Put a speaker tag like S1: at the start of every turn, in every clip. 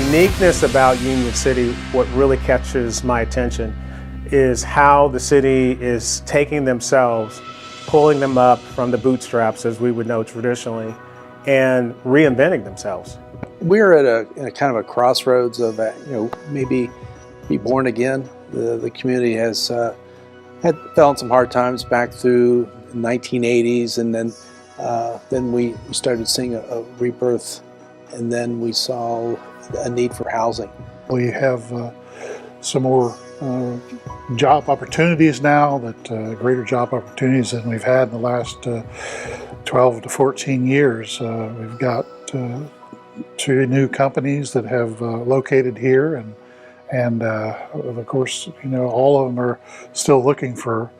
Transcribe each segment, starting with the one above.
S1: uniqueness about Union City, what really catches my attention, is how the city is taking themselves, pulling them up from the bootstraps, as we would know traditionally, and reinventing themselves.
S2: We're at a kind of a crossroads of, maybe be born again. The community has fell in some hard times back through the 1980s, and then we started seeing a rebirth, and then we saw a need for housing.
S3: We have some more job opportunities now, greater job opportunities than we've had in the last 12 to 14 years. We've got 2 new companies that have located here, and of course, all of them are still looking for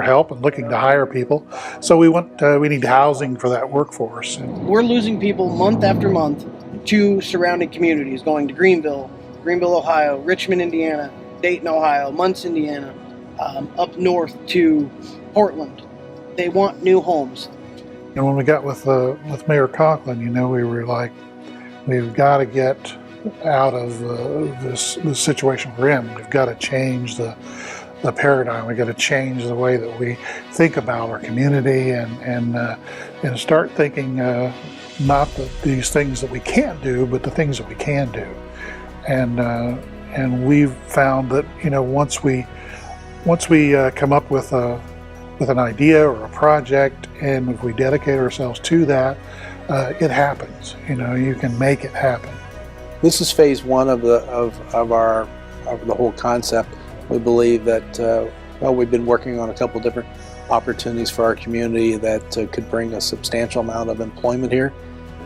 S3: help and looking to hire people. So we need housing for that workforce.
S4: We're losing people month after month to surrounding communities, going to Greenville, Ohio, Richmond, Indiana, Dayton, Ohio, Muncie, Indiana, up north to Portland. They want new homes.
S3: And when we got with Mayor Conklin, we were like, we've got to get out of this situation we're in. We've got to change the paradigm. We've got to change the way that we think about our community and start thinking not these things that we can't do, but the things that we can do. And we've found that once we come up with an idea or a project, and if we dedicate ourselves to that, it happens. You can make it happen.
S2: This is phase 1 of the whole concept. We believe that we've been working on a couple different opportunities for our community that could bring a substantial amount of employment here.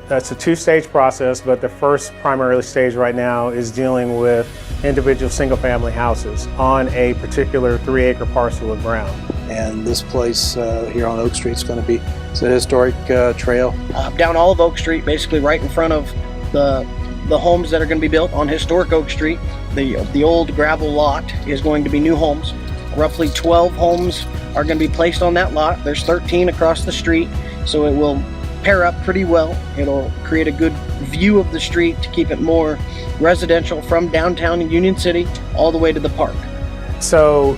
S1: That's a 2-stage process, but the first primary stage right now is dealing with individual single-family houses on a particular 3-acre parcel of ground.
S2: And this place here on Oak Street is going to be a historic trail.
S4: Down all of Oak Street, basically right in front of the homes that are going to be built on historic Oak Street. The old gravel lot is going to be new homes. Roughly 12 homes are going to be placed on that lot. There's 13 across the street, so it will pair up pretty well. It'll create a good view of the street to keep it more residential from downtown Union City all the way to the park.
S1: So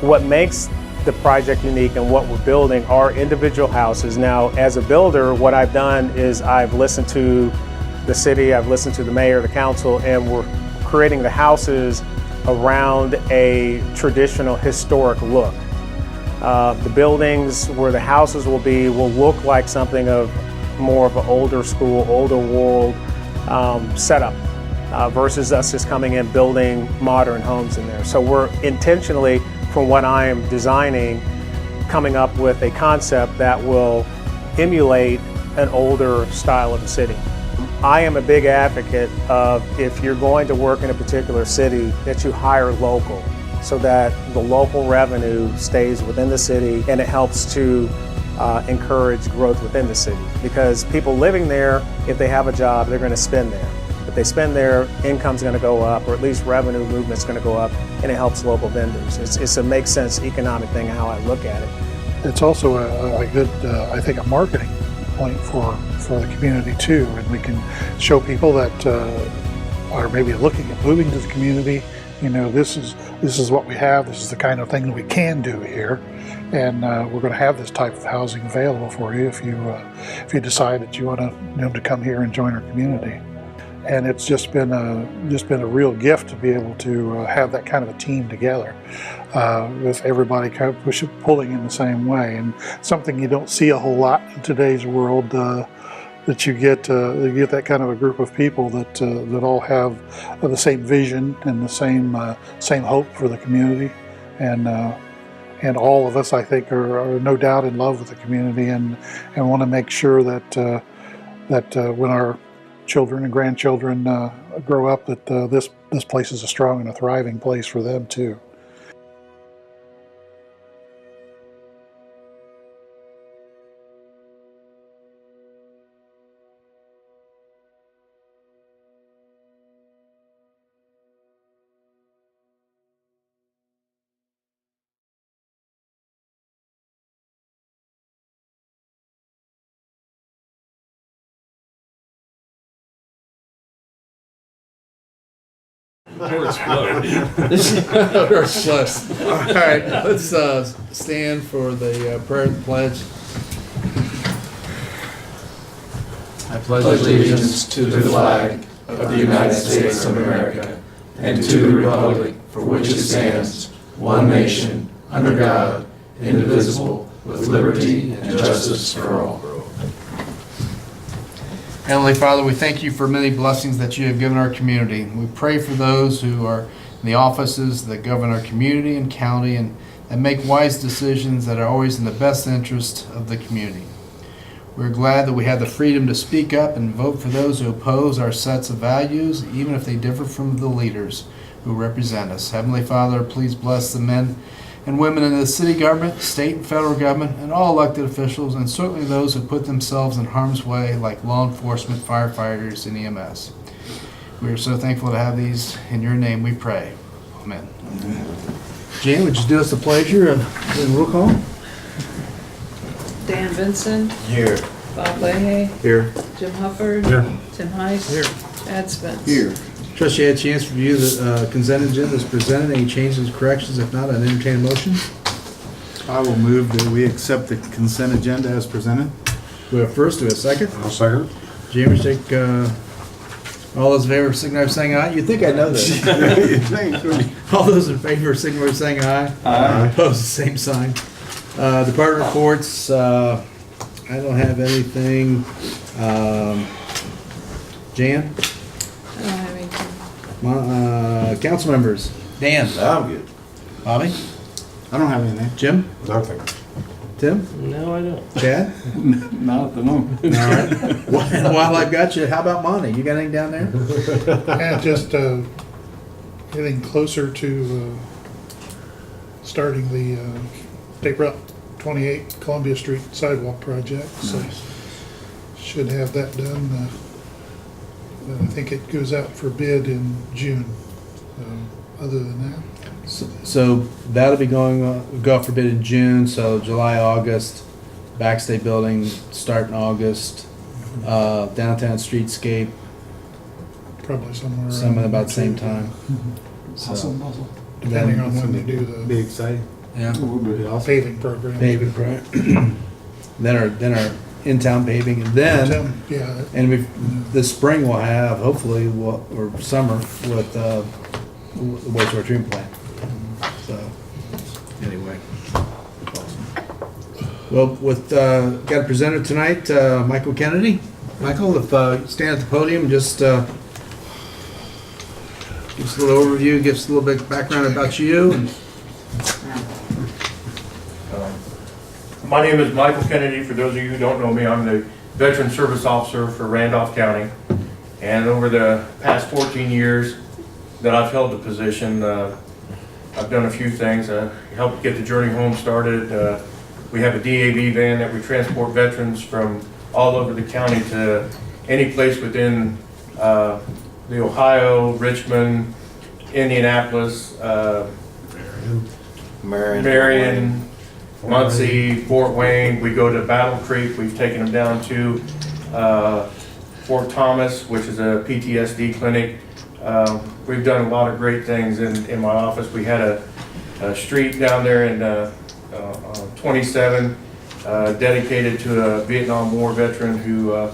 S1: what makes the project unique and what we're building are individual houses. Now, as a builder, what I've done is I've listened to the city, I've listened to the mayor, the council, and we're creating the houses around a traditional historic look. The buildings where the houses will look like something of more of an older school, older world setup versus us just coming in building modern homes in there. So we're intentionally, from what I am designing, coming up with a concept that will emulate an older style of the city. I am a big advocate of, if you're going to work in a particular city, that you hire local so that the local revenue stays within the city and it helps to encourage growth within the city. Because people living there, if they have a job, they're going to spend there. If they spend there, income's going to go up, or at least revenue movement's going to go up, and it helps local vendors. It's a make sense economic thing how I look at it.
S3: It's also a good, I think, a marketing point for the community too, and we can show people that are maybe looking at moving to the community, this is what we have, this is the kind of thing that we can do here, and we're going to have this type of housing available for you if you decide that you want to come here and join our community. And it's just been a real gift to be able to have that kind of a team together, with everybody kind of pulling in the same way, and something you don't see a whole lot in today's world. That you get that kind of a group of people that all have the same vision and the same hope for the community, and all of us, I think, are no doubt in love with the community and want to make sure that when our children and grandchildren grow up, that this place is a strong and a thriving place for them too.
S5: Or explode.
S6: Or explode. All right, let's stand for the prayer and pledge. I
S5: pledge allegiance to the flag of the United States of America and to the republic for which it stands, one nation, under God, indivisible, with liberty and justice for all.
S6: Heavenly Father, we thank you for many blessings that you have given our community. We pray for those who are in the offices that govern our community and county and make wise decisions that are always in the best interest of the community. We're glad that we have the freedom to speak up and vote for those who oppose our sets of values, even if they differ from the leaders who represent us. Heavenly Father, please bless the men and women in the city government, state and federal government, and all elected officials, and certainly those who put themselves in harm's way, like law enforcement, firefighters, and EMS. We are so thankful to have these. In your name we pray. Amen. Jan, would you do us the pleasure of doing roll call?
S7: Dan Vincent.
S5: Here.
S7: Bob Leahy.
S6: Here.
S7: Jim Hufford.
S5: Here.
S7: Tim Heiss.
S6: Here.
S7: Chad Spence.
S6: Here. Trustee had a chance to review the consent agenda as presented. Any changes, corrections? If not, I'd entertain a motion.
S8: I will move that we accept the consent agenda as presented.
S6: We have first, do we have second?
S5: I'll second.
S6: Jamie, take, all those in favor signify by saying aye. You'd think I know this. All those in favor signify by saying aye.
S5: Aye.
S6: Opposed, the same sign. Department reports, I don't have anything. Jan?
S7: I don't have anything.
S6: Council members. Dan?
S5: I'm good.
S6: Bobby?
S8: I don't have anything.
S6: Jim?
S5: Nothing.
S6: Tim?
S5: No, I don't.
S6: Chad?
S8: Not at the moment.
S6: All right. While I've got you, how about Monty? You got anything down there?
S3: And just getting closer to starting the State Route 28 Columbia Street sidewalk project. So should have that done. I think it goes out for bid in June. Other than that,
S6: So that'll be go out for bid in June, so July, August, Backstay Building, start in August, downtown streetscape,
S3: probably somewhere
S6: somewhere
S3: around
S6: about the same
S3: two,
S6: time.
S8: Awesome.
S3: depending on when they do
S8: Be
S3: the
S8: exciting.
S6: Yeah.
S8: Would be awesome.
S3: paving program.
S6: Paving, right. Then our in-town paving, and then,
S3: Yeah,
S6: and this spring we'll have, hopefully, or summer, with the wastewater treatment plant. So, anyway. Well, got a presenter tonight, Michael Kennedy. Michael, if you stand at the podium and just give us a little overview, give us a little bit of background about you. And
S9: My name is Michael Kennedy. For those of you who don't know me, I'm the Veteran Service Officer for Randolph County. And over the past 14 years that I've held the position, I've done a few things. I helped get the Journey Home started. We have a DAV van that we transport veterans from all over the county to any place within the Ohio, Richmond, Indianapolis, Marion, Muncie, Fort Wayne. We go to Battle Creek. We've taken them down to Fort Thomas, which is a PTSD clinic. We've done a lot of great things in my office. We had a street down there in 27 dedicated to a Vietnam War veteran who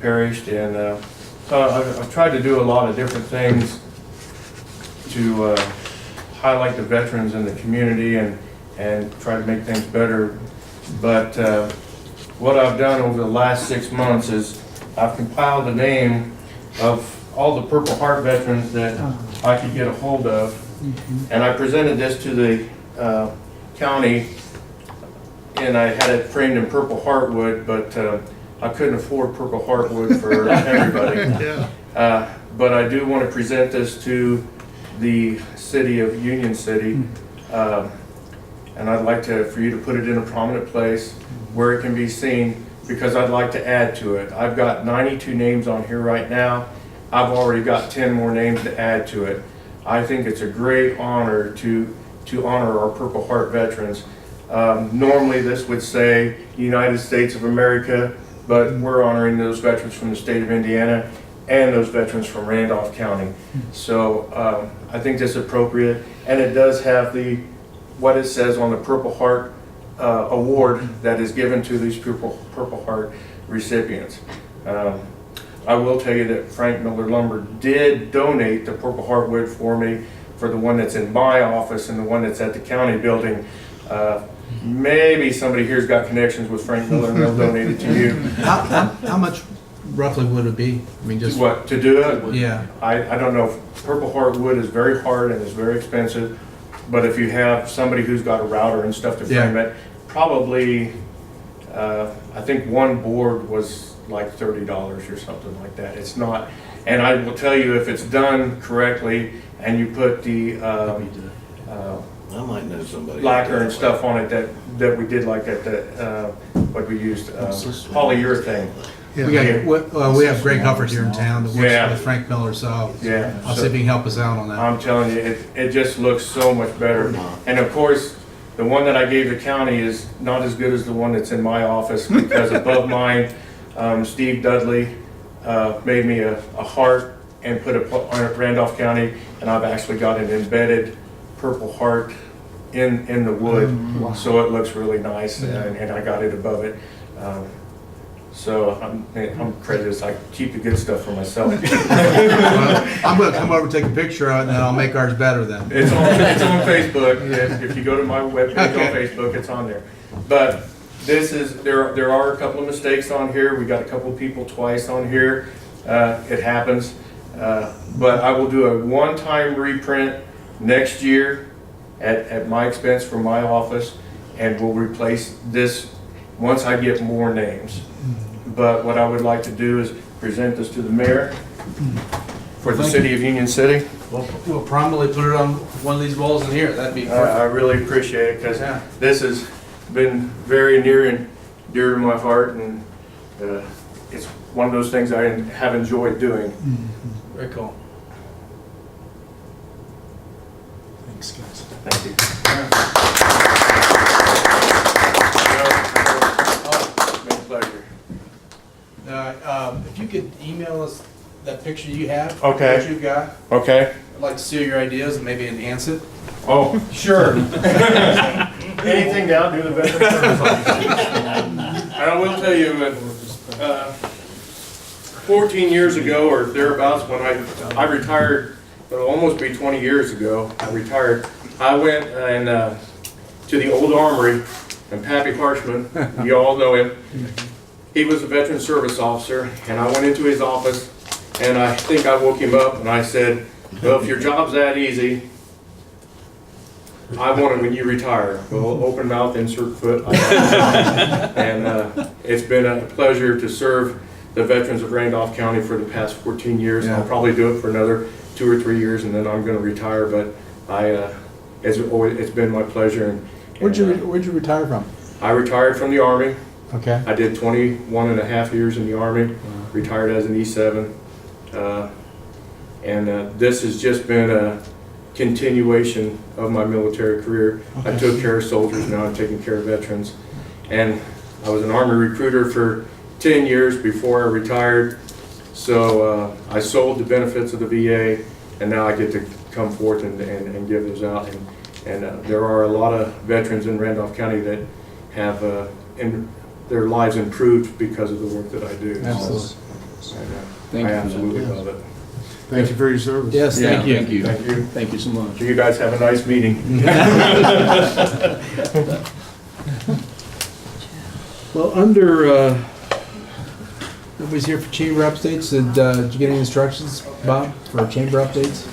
S9: perished. And so I've tried to do a lot of different things to highlight the veterans in the community and try to make things better. But what I've done over the last 6 months is I've compiled the name of all the Purple Heart veterans that I could get a hold of, and I presented this to the county, and I had it framed in Purple Heartwood, but I couldn't afford Purple Heartwood for everybody. But I do want to present this to the city of Union City, and I'd like for you to put it in a prominent place where it can be seen, because I'd like to add to it. I've got 92 names on here right now. I've already got 10 more names to add to it. I think it's a great honor to honor our Purple Heart veterans. Normally this would say United States of America, but we're honoring those veterans from the state of Indiana. and those veterans from Randolph County. So I think this is appropriate, and it does have what it says on the Purple Heart award that is given to these Purple Heart recipients. I will tell you that Frank Miller Lumber did donate the Purple Heart wood for me for the one that's in my office and the one that's at the county building. Maybe somebody here's got connections with Frank Miller and they'll donate it to you.
S6: How much roughly would it be? I mean, just
S9: What, to do it?
S6: yeah.
S9: I don't know. Purple Heart wood is very hard and is very expensive, but if you have somebody who's got a router and stuff to frame it, probably, I think one board was like $30 or something like that. It's not, and I will tell you, if it's done correctly and you put the
S5: I might know somebody.
S9: lacquer and stuff on it that we did, like at the, what we used, polyurethane.
S6: We have Greg Hufford here in town that works with Frank Miller, so
S9: Yeah.
S6: I'll see if he can help us out on that.
S9: I'm telling you, it just looks so much better. And of course, the one that I gave the county is not as good as the one that's in my office, because above mine, Steve Dudley made me a heart and put it on Randolph County, and I've actually got an embedded Purple Heart in the wood, so it looks really nice, and I got it above it. So I'm prejudiced. I keep the good stuff for myself.
S6: Well, I'm going to come over and take a picture of it, and then I'll make ours better then.
S9: It's on Facebook. If you go to my webpage on Facebook, it's on there. But this is, there are a couple of mistakes on here. We got a couple of people twice on here. It happens. But I will do a one-time reprint next year at my expense from my office, and we'll replace this once I get more names. But what I would like to do is present this to the mayor for the city of Union City.
S6: We'll probably put it on one of these walls in here. That'd be perfect.
S9: I really appreciate it, because this has been very near and dear to my heart, and it's one of those things I have enjoyed doing.
S6: Very cool.
S8: Thanks, guys.
S9: Thank you. It's been a pleasure.
S6: If you could email us that picture you have,
S9: Okay.
S6: what you've got,
S9: Okay.
S6: I'd like to see your ideas and maybe enhance it.
S9: Oh, sure. Anything now, do the veteran service officer. And I will tell you that 14 years ago or thereabouts, when I retired, it'll almost be 20 years ago, I retired. I went and to the old armory, and Pappy Harshman, you all know him. He was a veteran service officer, and I went into his office, and I think I woke him up, and I said, well, if your job's that easy, I want it when you retire. Well, open mouth, insert foot. And it's been a pleasure to serve the veterans of Randolph County for the past 14 years.
S6: Yeah.
S9: I'll probably do it for another 2 or 3 years, and then I'm going to retire. But it's been my pleasure. And
S6: Where'd you retire from?
S9: I retired from the Army.
S6: Okay.
S9: I did 21 and a half years in the Army, retired as an E7. This has just been a continuation of my military career.
S6: Okay.
S9: I took care of soldiers, now I'm taking care of veterans. And I was an Army recruiter for 10 years before I retired. So I sold the benefits of the VA, and now I get to come forth and give those out. And there are a lot of veterans in Randolph County that have their lives improved because of the work that I do.
S6: Absolutely.
S9: And, I absolutely love it.
S8: Thank you for your service.
S6: Yes, thank you.
S5: Thank you.
S9: Thank you.
S5: Thank you so much.
S9: You guys have a nice meeting.
S6: Well, under, nobody's here for chamber updates. Did you get any instructions, Bob, for chamber updates?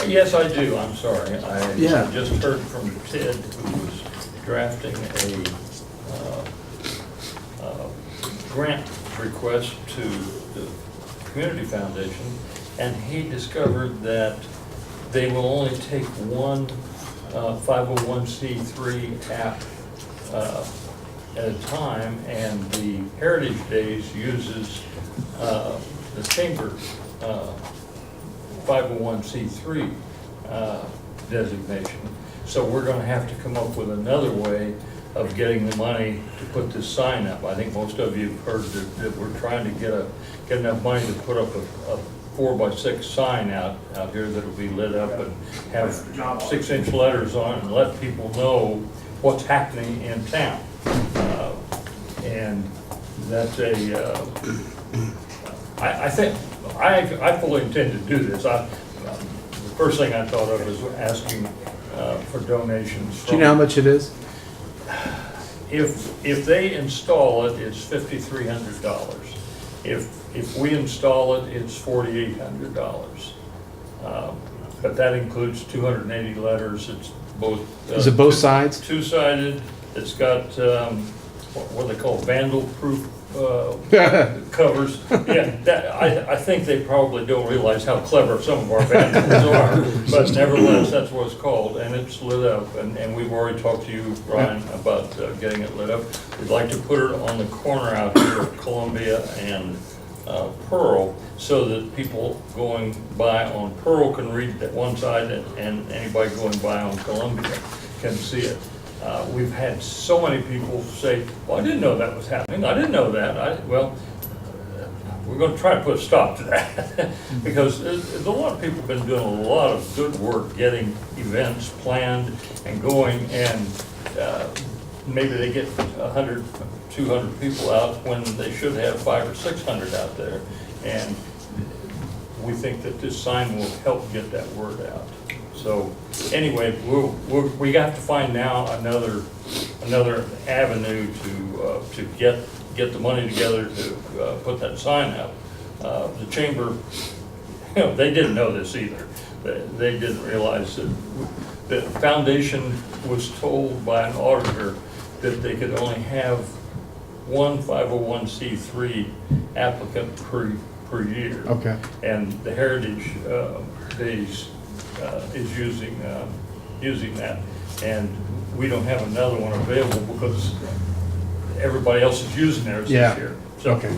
S10: Yes, I do, I'm sorry.
S6: Yeah.
S10: I just heard from Ted, who was drafting a grant request to the Community Foundation, and he discovered that they will only take one 501c3 app at a time, and the Heritage Days uses the chamber 501c3 designation. So we're going to have to come up with another way of getting the money to put this sign up. I think most of you have heard that we're trying to get enough money to put up a 4x6 sign out here that'll be lit up and have 6-inch letters on it and let people know what's happening in town. And that's I think, I fully intend to do this. The first thing I thought of was asking for donations.
S2: Do you know how much it is?
S10: If they install it, it's $5,300. If we install it, it's $4,800. But that includes 280 letters. It's both.
S2: Is it both sides?
S10: Two-sided. It's got what they call vandal-proof covers. Yeah, I think they probably don't realize how clever some of our vandals are, but nevertheless, that's what it's called, and it's lit up, and we've already talked to you, Brian, about getting it lit up. We'd like to put it on the corner out here of Columbia and Pearl, so that people going by on Pearl can read that one side, and anybody going by on Columbia can see it. We've had so many people say, well, I didn't know that was happening. I didn't know that. Well, we're going to try to put a stop to that because a lot of people have been doing a lot of good work getting events planned and going, and maybe they get 100, 200 people out when they should have 500 or 600 out there. And we think that this sign will help get that word out. So anyway, we have to find now another avenue to get the money together to put that sign up. The chamber, they didn't know this either. They didn't realize that the foundation was told by an auditor that they could only have one 501c3 applicant per year.
S2: Okay.
S10: And the Heritage Days is using that, and we don't have another one available because everybody else is using theirs this year. So,
S2: okay.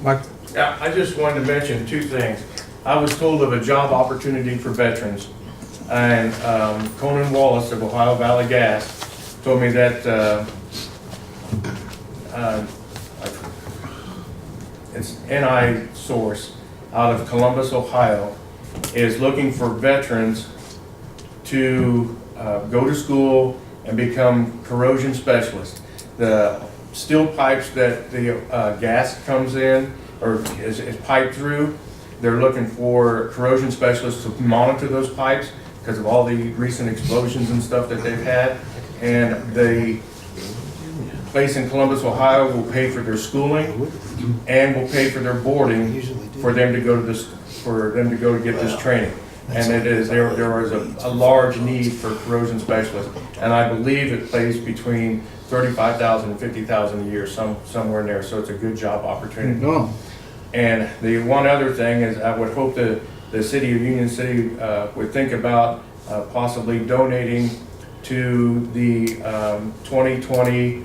S2: Mike?
S9: Yeah, I just wanted to mention two things. I was told of a job opportunity for veterans, and Conan Wallace of Ohio Valley Gas told me that it's NI Source out of Columbus, Ohio, is looking for veterans to go to school and become corrosion specialists. The steel pipes that the gas comes in or is piped through, they're looking for corrosion specialists to monitor those pipes because of all the recent explosions and stuff that they've had. And the place in Columbus, Ohio will pay for their schooling and will pay for their boarding for them to go to this, to get this training. And there is a large need for corrosion specialists, and I believe it pays between $35,000 and $50,000 a year, somewhere in there. So it's a good job opportunity. And the one other thing is, I would hope that the city of Union City would think about possibly donating to the 2020.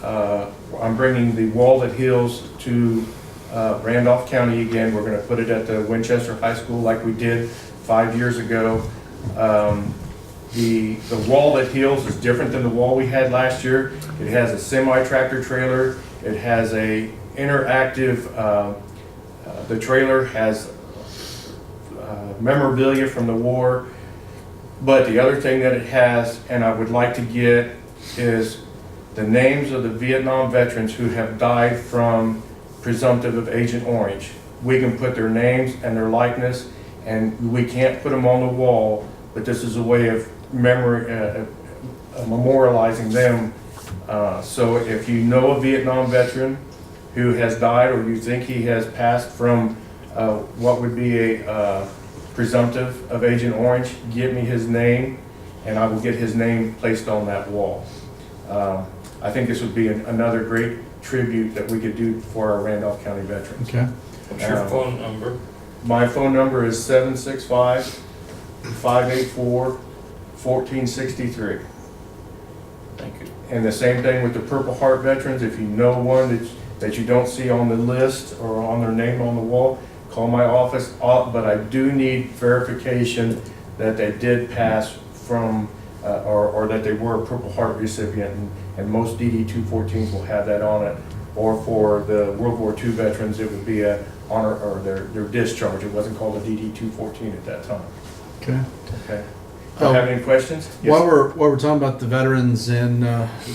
S9: I'm bringing the wall that heals to Randolph County again. We're going to put it at the Winchester High School like we did 5 years ago. The wall that heals is different than the wall we had last year. It has a semi-tractor trailer. It has a interactive, the trailer has memorabilia from the war. But the other thing that it has, and I would like to get, is the names of the Vietnam veterans who have died from presumptive of Agent Orange. We can put their names and their likeness, and we can't put them on the wall, but this is a way of memorializing them. So if you know a Vietnam veteran who has died, or you think he has passed from what would be a presumptive of Agent Orange, give me his name, and I will get his name placed on that wall. I think this would be another great tribute that we could do for our Randolph County veterans.
S2: Okay.
S10: what's your phone number?
S9: My phone number is 765-584-1463.
S10: Thank you.
S9: And the same thing with the Purple Heart veterans. If you know one that you don't see on the list or on their name on the wall, call my office. But I do need verification that they did pass from or that they were a Purple Heart recipient, and most DD 214s will have that on it. Or for the World War II veterans, it would be a honor, or their discharge. It wasn't called a DD 214 at that time.
S6: Okay.
S9: Okay. Do you have any questions? Yes.
S6: While we're talking about the veterans and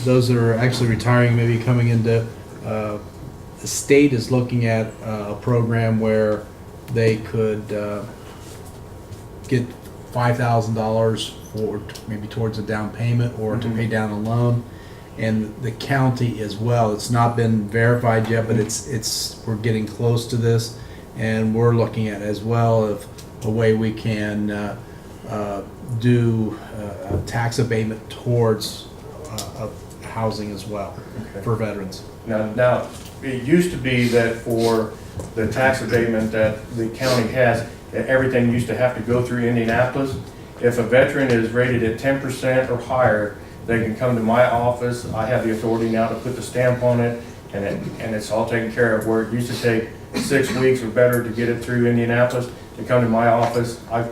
S6: those that are actually retiring, maybe coming into, the state is looking at a program where they could get $5,000 for maybe towards a down payment or to pay down a loan, and the county as well. It's not been verified yet, but it's we're getting close to this, and we're looking at as well of a way we can do a tax abatement towards housing as well for veterans.
S9: Now, it used to be that for the tax abatement that the county has, that everything used to have to go through Indianapolis. If a veteran is rated at 10% or higher, they can come to my office. I have the authority now to put the stamp on it, and it's all taken care of. Where it used to take 6 weeks or better to get it through Indianapolis, to come to my office, I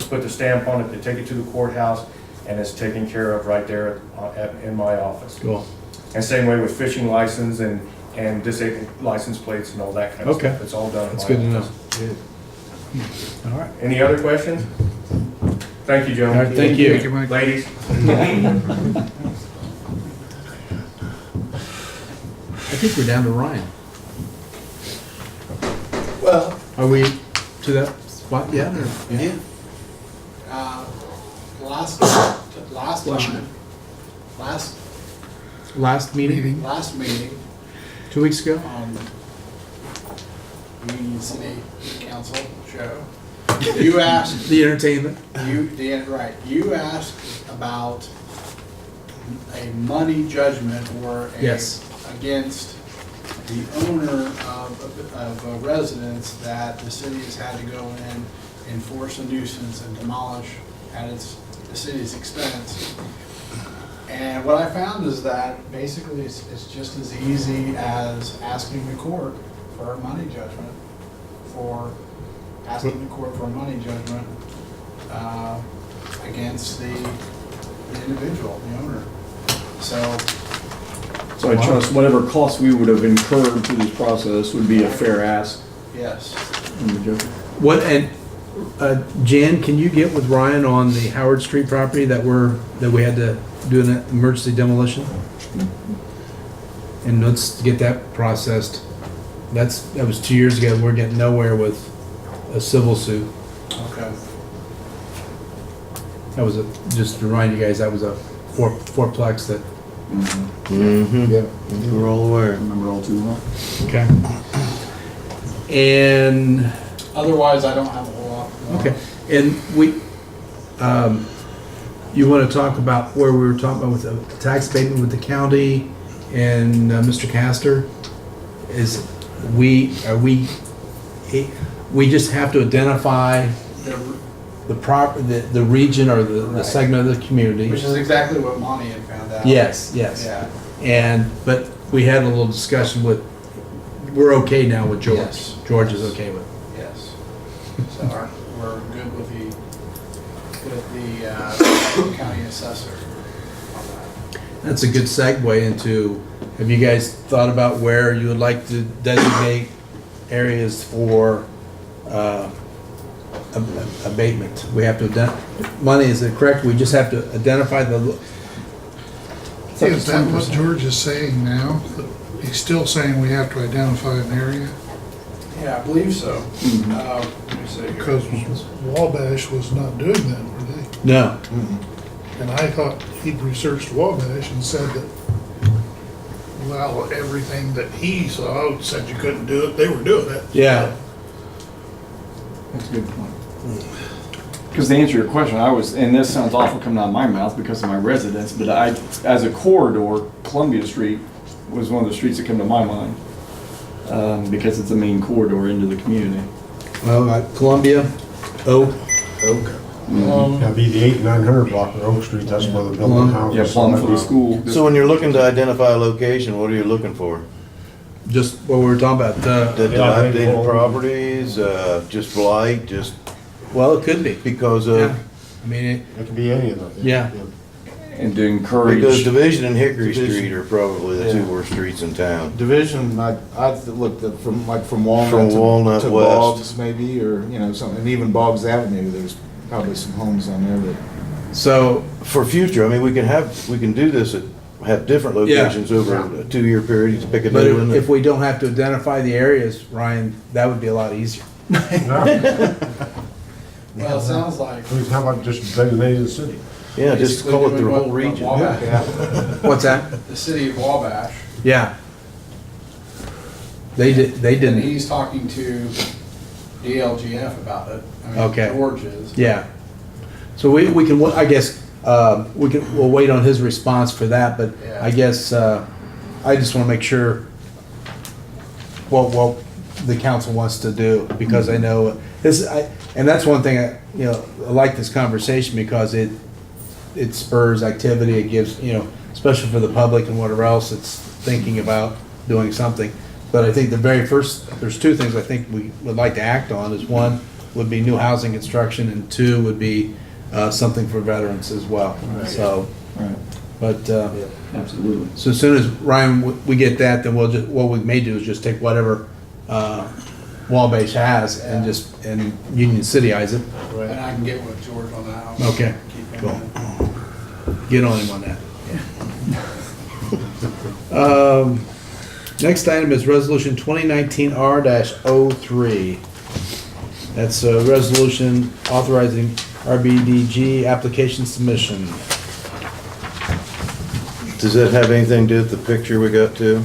S9: put the stamp on it, they take it to the courthouse, and it's taken care of right there in my office.
S6: Cool.
S9: And same way with fishing license and disabled license plates and all that kind of
S6: Okay.
S9: stuff. It's all done in
S6: That's
S9: my
S6: good to know.
S9: office.
S6: All right.
S9: Any other questions? Thank you,
S6: All
S9: gentlemen.
S6: right, thank you.
S3: Thank you, Mike.
S9: Ladies.
S6: I think we're down to Ryan.
S11: Well,
S6: Are we to that spot yet? Or?
S11: yeah. Last time,
S6: Last meeting,
S11: last meeting,
S6: 2 weeks ago?
S11: Union City Council show, you asked,
S6: The entertainment.
S11: you asked about a money judgment or
S6: Yes.
S11: against the owner of a residence that the city has had to go in, enforce a nuisance and demolish at the city's expense. And what I found is that basically it's just as easy as asking the court for a money judgment, against the individual, the owner.
S12: So I trust whatever costs we would have incurred through this process would be a fair ask.
S11: Yes.
S6: What, and Jan, can you get with Ryan on the Howard Street property that we had to do an emergency demolition? And let's get that processed. That was 2 years ago. We're getting nowhere with a civil suit.
S11: Okay.
S6: That was just to remind you guys, that was a fourplex that.
S12: Yeah, we're all aware. Remember all too well.
S6: Okay. And
S11: Otherwise, I don't have a whole lot.
S6: okay, and you want to talk about where we were talking about with the tax abatement with the county and Mr. Castor? We just have to identify the region or the segment of the community.
S11: Which is exactly what Monty had found out.
S6: Yes.
S11: Yeah.
S6: But we had a little discussion we're okay now with George.
S11: Yes.
S6: George is okay with it.
S11: Yes. So we're good with the county assessor on that.
S6: That's a good segue into, have you guys thought about where you would like to designate areas for abatement? We have to, money, is it correct? We just have to identify the.
S3: Is that what George is saying now? He's still saying we have to identify an area?
S11: Yeah, I believe so. Let me see here.
S3: Because Wabash was not doing that, were they?
S6: No.
S3: And I thought he'd researched Wabash and said that, well, everything that he saw said you couldn't do it, they were doing it.
S6: Yeah.
S12: That's a good point. Because to answer your question, and this sounds awful coming out of my mouth because of my residence, but as a corridor, Columbia Street was one of the streets that come to my mind because it's a main corridor into the community.
S6: Well, Columbia, Oak.
S13: That'd be the 8 and 900 block of Oak Street, that's where they're building houses.
S12: Yeah, Plum for the school.
S14: So when you're looking to identify a location, what are you looking for?
S6: Just what we were talking about.
S14: The dilapidated properties, just blight, just
S6: Well, it could be.
S14: because
S6: Yeah.
S14: of,
S6: I mean,
S13: It could be any of those.
S6: yeah.
S12: and to encourage.
S14: Because Division and Hickory
S8: Division.
S14: Street are probably the two
S8: Yeah.
S14: worst streets in town.
S8: Division, I looked at from Walnut
S14: From
S8: to
S14: Walnut
S8: to
S14: west.
S8: Boggs maybe, or, you know, something, and even Boggs Avenue, there's probably some homes on there that.
S2: So,
S14: For future, I mean, we can do this have different locations over a 2-year period, to pick a
S2: but
S14: new one.
S2: if we don't have to identify the areas, Ryan, that would be a lot easier.
S11: Well, it sounds like.
S13: I mean, how about just designating the city?
S14: Yeah, just call it the whole region.
S11: Wabash.
S2: What's that?
S11: The city of Wabash.
S2: Yeah. They
S11: And
S2: didn't,
S11: he's talking to DLGF about it. I mean,
S2: Okay.
S11: George is.
S2: yeah. So we can, I guess, we'll wait on his response for that, but
S11: Yeah.
S2: I guess, I just wanna make sure what the council wants to do, because I know, and that's one thing, I like this conversation because it spurs activity, it gives, especially for the public and whatever else it's thinking about doing something. But I think the very first, there's two things I think we would like to act on, is one would be new housing construction, and two would be something for veterans as well. So,
S12: Right.
S2: but,
S12: Absolutely.
S2: so as soon as, Ryan, we get that, then what we may do is just take whatever Wabash has and and Union Cityize it.
S11: And I can get with George on that. I'll
S2: Okay,
S11: keep him
S2: cool.
S11: in.
S2: Get on him on that. Next item is Resolution 2019-R-03. That's a resolution authorizing RBDG application submission.
S14: Does that have anything to do with the picture we got too?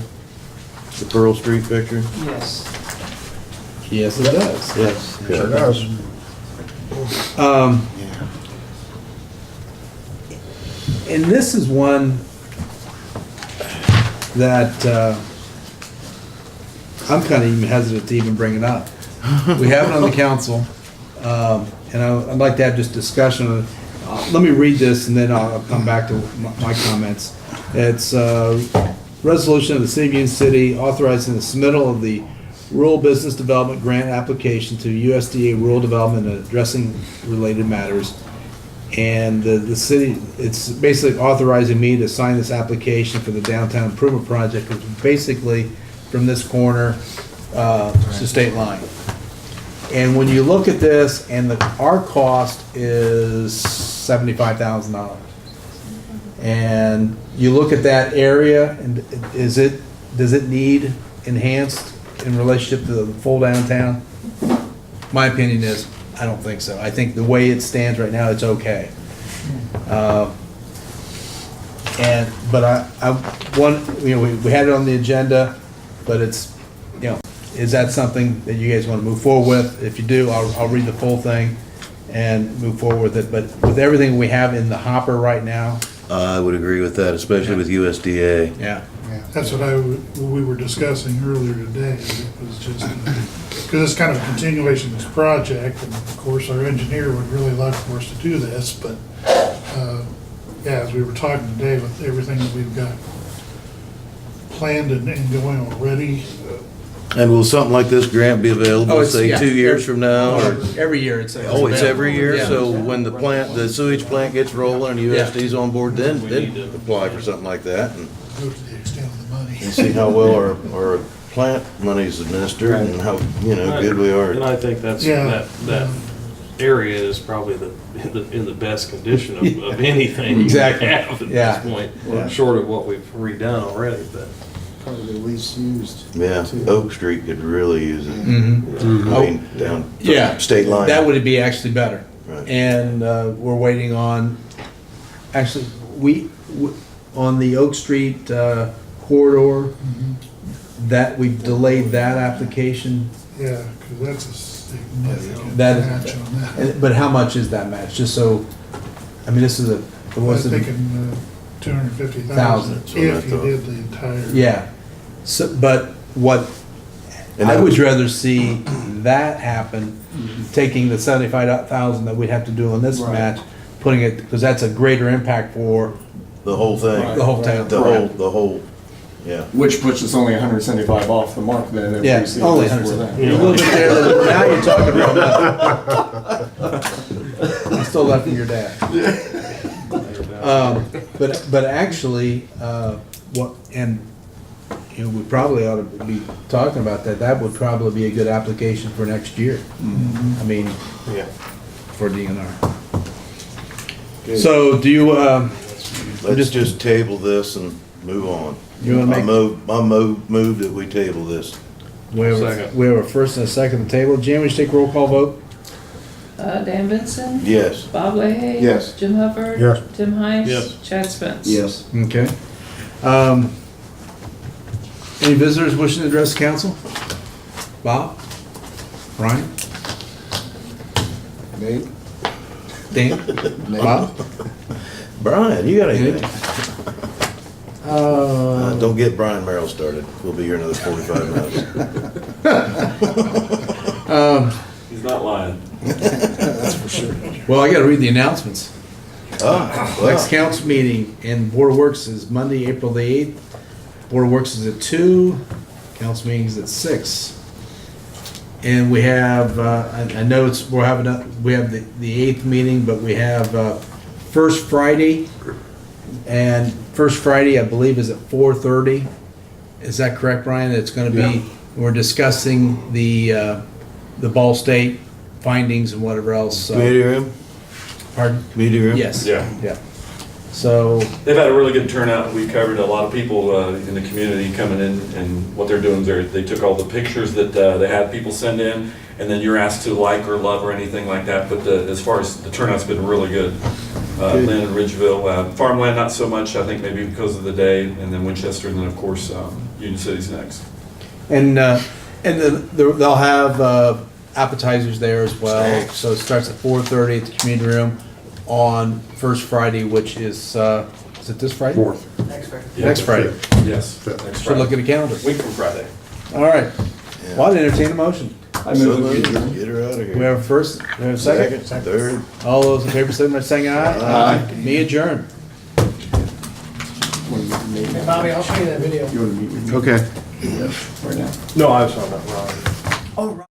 S14: The Pearl Street picture?
S7: Yes.
S2: Yes, it does.
S14: Yes.
S13: Sure does.
S2: And this is one that I'm kind of even hesitant to even bring it up. We have it on the council, and I'd like to have just discussion on it. Let me read this and then I'll come back to my comments. It's a resolution of the City of Union City authorizing the submittal of the Rural Business Development Grant application to USDA Rural Development and addressing related matters. And the city, it's basically authorizing me to sign this application for the downtown improvement project, which is basically from this corner to state line. And when you look at this, and our cost is $75,000. And you look at that area, and does it need enhanced in relationship to the full downtown? My opinion is, I don't think so. I think the way it stands right now, it's okay. But we had it on the agenda, but it's, is that something that you guys want to move forward with? If you do, I'll read the full thing and move forward with it. But with everything we have in the hopper right now,
S14: I would agree with that, especially with USDA.
S2: yeah.
S3: That's what we were discussing earlier today. It was just, because it's kind of a continuation of this project, and of course, our engineer would really like for us to do this, but, as we were talking today, with everything that we've got planned and going already,
S14: And will something like this grant be available,
S2: it's-
S14: say,
S2: yeah.
S14: 2 years from now? Or?
S2: Every year it's.
S14: Oh, it's every year?
S2: Yeah.
S14: So when the sewage plant gets rolling and USD's on board, then apply for something like that and
S3: go to the extent of the money.
S14: see how well our plant money's administered and how, good we
S15: And
S14: are.
S15: I think that's,
S3: Yeah.
S15: that area is probably in the best condition of anything we
S2: Exactly.
S15: have at
S2: Yeah.
S15: this point,
S2: Yeah.
S15: short of what we've redone already, but.
S8: Probably the least used.
S14: Yeah,
S8: too.
S14: Oak Street could really use it.
S2: Mhm.
S14: I mean, down
S2: Yeah.
S14: state line.
S2: That would be actually better.
S14: Right.
S2: And we're waiting on, actually, on the Oak Street corridor, that we've delayed that application.
S3: Yeah, because that's a significant
S2: That is-
S3: match on that.
S2: But how much is that match? Just so, this is
S3: I was thinking 250,000 if you did the entire.
S2: Yeah, so, but what,
S14: And
S2: I
S14: that
S2: would
S14: was-
S2: rather see that happen, taking the 75,000 that we'd have to do on this match, putting it, because that's a greater impact for
S14: The whole thing.
S2: the whole town.
S14: The whole, yeah.
S12: Which puts us only 175 off the mark then. if we
S2: Yeah,
S12: see
S2: only
S12: this for
S2: 100.
S12: that.
S2: A little bit there, now you're talking real money. I'm still left with your dad. But actually, what, and, you know, we probably ought to be talking about that. That would probably be a good application for next year. I mean,
S15: Yeah.
S2: for DNR. So do you,
S14: Let's just table this and move on.
S2: You wanna
S14: I
S2: make-
S14: move that we table this.
S2: we have a first and a second on the table. Jim, would you take roll call vote?
S7: Dan Benson.
S14: Yes.
S7: Bob Leahy.
S14: Yes.
S7: Jim Hufford.
S13: Yes.
S7: Tim Heiss.
S15: Yes.
S7: Chad Spence.
S14: Yes.
S2: Okay. Any visitors wishing to address the council? Bob? Brian?
S14: Nate?
S2: Dan? Bob?
S14: Brian, you got anything?
S2: Uh,
S14: Don't get Brian Merrill started. We'll be here another 45 minutes.
S15: He's not lying.
S2: Well, I gotta read the announcements.
S14: Oh,
S2: Next council meeting in Board of Works is Monday, April the 8th. Board of Works is at 2, council meeting is at 6. And we have, I know it's, we have the 8th meeting, but we have first Friday, and first Friday, I believe, is at 4:30. Is that correct, Brian? It's gonna be, we're discussing the Ball State findings and whatever else.
S14: Committee room?
S2: Pardon?
S14: Committee room?
S2: Yes.
S15: Yeah.
S2: Yeah. So,
S15: They've had a really good turnout. We covered a lot of people in the community coming in, and what they're doing is they took all the pictures that they had people send in, and then you're asked to like or love or anything like that. But as far as the turnout's been really good. Lynn and Ridgeville, farmland not so much, I think maybe because of the day, and then Winchester, and then of course Union City's next.
S2: and then they'll have appetizers there as well.
S14: Snacks.
S2: So it starts at 4:30 at the community room on first Friday, which is it this Friday?
S13: 4th.
S2: Next Friday.
S15: Yes. Next
S2: Should look
S15: Friday.
S2: at the calendar.
S15: Week from Friday.
S2: All right.
S14: Yeah.
S2: Well, I'd entertain a motion.
S12: I
S14: So
S12: move we
S14: moved.
S12: adjourn.
S14: Get her out of
S2: We
S14: here.
S2: have a first, we have a second.
S14: Third.
S2: All those in favor, signify by saying aye.
S14: Aye.
S2: Me adjourn.
S4: Bobby, I'll show you that video.
S12: You want to meet with me
S2: Okay.
S12: right now?
S9: No, I was talking about Ron.
S4: Oh, right.